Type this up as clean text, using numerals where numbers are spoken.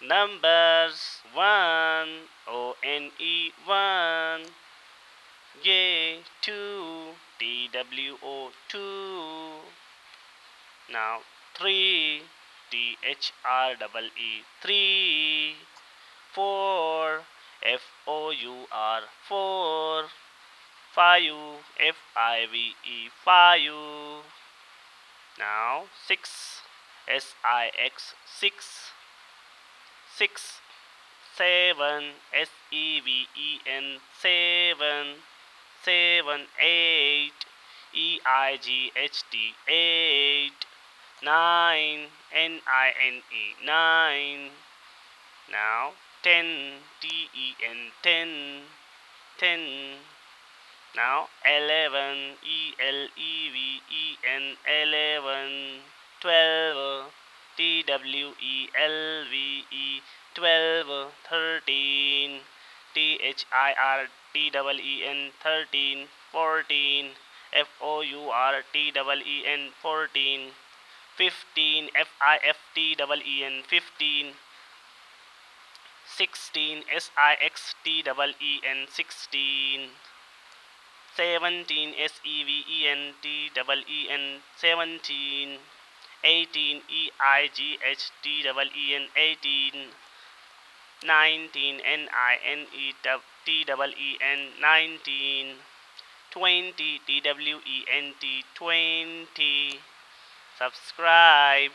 Numbers one, O-N-E, one. Yay, two, T-W-O, two. Now three, T-H-R-E-E, three. Four, F-O-U-R, four. Five, F-I-V-E, five. Now six, S-I-X, six. Six. Seven, S-E-V-E-N, seven. Seven, eight, E-I-G-H-T, eight. Nine, N-I-N-E, nine. Now ten, T-E-N, ten. Ten. Now 11, E-L-E-V-E-N, 11. 12, T-W-E-L-V-E, 12. 13, T-H-I-R-T-E-E-N, 13. 14, F-O-U-R-T-E-E-N, 14. 15, F-I-F-T-E-E-N, 15. 16, S-I-X-T-E-E-N, 16. 17, S-E-V-E-N-T-E-E-N, 17. 18, E-I-G-H-T-E-E-N, 18. 19, N-I-N-E-T-E-E-N, 19. 20, T-W-E-N-T, 20. Subscribe.